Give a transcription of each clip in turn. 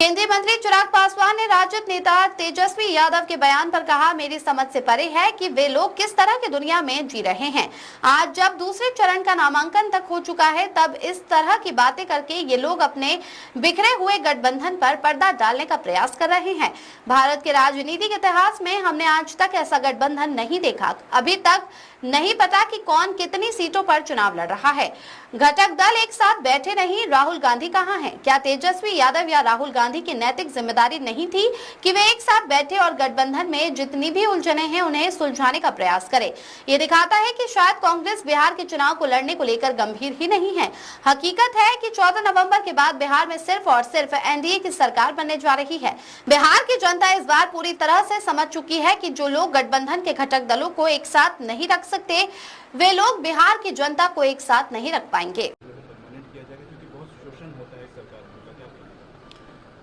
केंद्रीय मंत्री चिराग पासवान ने राजद नेता तेजस्वी यादव के बयान पर कहा, मेरी समझ से परे है कि वे लोग किस तरह की दुनिया में जी रहे हैं। आज जब दूसरे चरण का नामांकन तक हो चुका है, तब इस तरह की बातें करके ये लोग अपने बिखरे हुए गठबंधन पर पर्दा डालने का प्रयास कर रहे हैं। भारत के राजनीतिक इतिहास में हमने आज तक ऐसा गठबंधन नहीं देखा। अभी तक नहीं पता कि कौन कितनी सीटों पर चुनाव लड़ रहा है। घटक दल एक साथ बैठे नहीं। राहुल गांधी कहाँ हैं? क्या तेजस्वी यादव या राहुल गांधी की नैतिक जिम्मेदारी नहीं थी कि वे एक साथ बैठे और गठबंधन में जितनी भी उलझने हैं उन्हें सुलझाने का प्रयास करें? ये दिखाता है कि शायद कांग्रेस बिहार के चुनाव को लड़ने को लेकर गंभीर ही नहीं है। हकीकत है कि 14 नवंबर के बाद बिहार में सिर्फ और सिर्फ एनडीए की सरकार बनने जा रही है। बिहार की जनता इस बार पूरी तरह से समझ चुकी है कि जो लोग गठबंधन के घटक दलों को एक साथ नहीं रख सकते, वे लोग बिहार की जनता को एक साथ नहीं रख पाएंगे।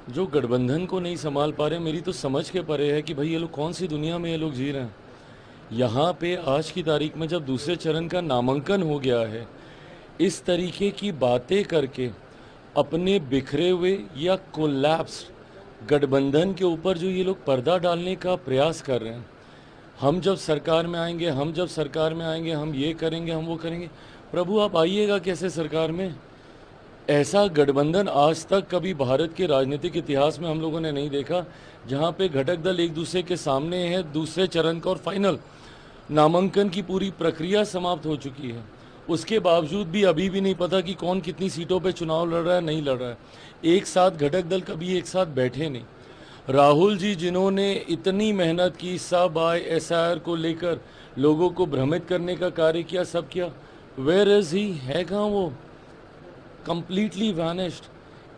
जो गठबंधन को नहीं संभाल पा रहे, मेरी तो समझ के परे है कि भाई ये लोग कौन सी दुनिया में ये लोग जी रहे हैं। यहाँ पे आज की तारीख में जब दूसरे चरण का नामांकन हो गया है, इस तरीके की बातें करके अपने बिखरे हुए या कोलैप्स गठबंधन के ऊपर जो ये लोग पर्दा डालने का प्रयास कर रहे हैं, हम जब सरकार में आएंगे, हम ये करेंगे, हम वो करेंगे। प्रभु आप आइएगा कैसे सरकार में? ऐसा गठबंधन आज तक कभी भारत के राजनीतिक इतिहास में हम लोगों ने नहीं देखा, जहां पे घटक दल एक दूसरे के सामने है। दूसरे चरण का और फाइनल नामांकन की पूरी प्रक्रिया समाप्त हो चुकी है। उसके बावजूद भी अभी भी नहीं पता कि कौन कितनी सीटों पे चुनाव लड़ रहा है, नहीं लड़ रहा है। एक साथ घटक दल कभी एक साथ बैठे नहीं। राहुल जी जिन्होंने इतनी मेहनत की, सब SIR को लेकर लोगों को भ्रमित करने का कार्य किया, सब किया, वेयर इज ही? है कहाँ वो? Completely vanished.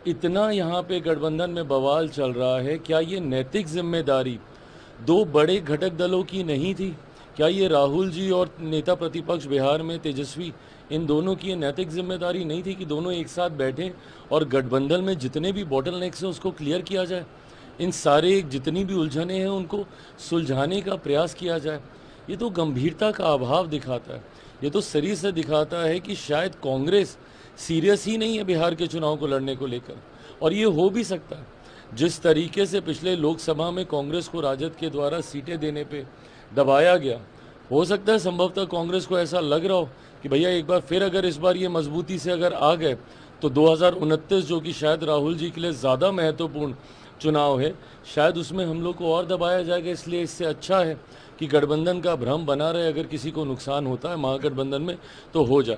इतना यहाँ पे गठबंधन में बवाल चल रहा है। क्या ये नैतिक जिम्मेदारी दो बड़े घटक दलों की नहीं थी? क्या ये राहुल जी और नेता प्रतिपक्ष बिहार में तेजस्वी, इन दोनों की ये नैतिक जिम्मेदारी नहीं थी कि दोनों एक साथ बैठें और गठबंधन में जितने भी बॉटल नेक्स हैं उसको क्लियर किया जाए, इन सारे जितनी भी उलझने हैं उनको सुलझाने का प्रयास किया जाए? ये तो गंभीरता का अभाव दिखाता है। ये तो शरीर से दिखाता है कि शायद कांग्रेस सीरियस ही नहीं है बिहार के चुनाव को लड़ने को लेकर। और ये हो भी सकता है, जिस तरीके से पिछले लोकसभा में कांग्रेस को राजद के द्वारा सीटें देने पे दबाया गया, हो सकता है संभवतः कांग्रेस को ऐसा लग रहा हो कि भैया एक बार फिर अगर इस बार ये मजबूती से अगर आ गए तो 2029 जो कि शायद राहुल जी के लिए ज़्यादा महत्वपूर्ण चुनाव है, शायद उसमें हम लोग को और दबाया जाएगा। इसलिए इससे अच्छा है कि गठबंधन का भ्रम बना रहे। अगर किसी को नुकसान होता है महागठबंधन में तो हो जाए।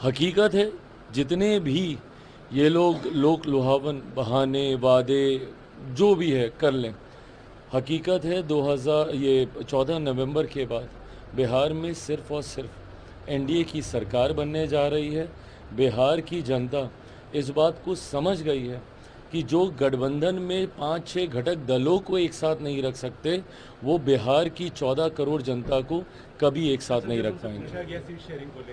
हकीकत है जितने भी ये लोग लोक लुभावन बहाने वादे जो भी है कर लें, हकीकत है 14 नवंबर के बाद बिहार में सिर्फ और सिर्फ एनडीए की सरकार बनने जा रही है। बिहार की जनता इस बात को समझ गई है कि जो गठबंधन में 5-6 घटक दलों को एक साथ नहीं रख सकते, वो बिहार की 14 करोड़ जनता को कभी एक साथ नहीं रख पाएंगे।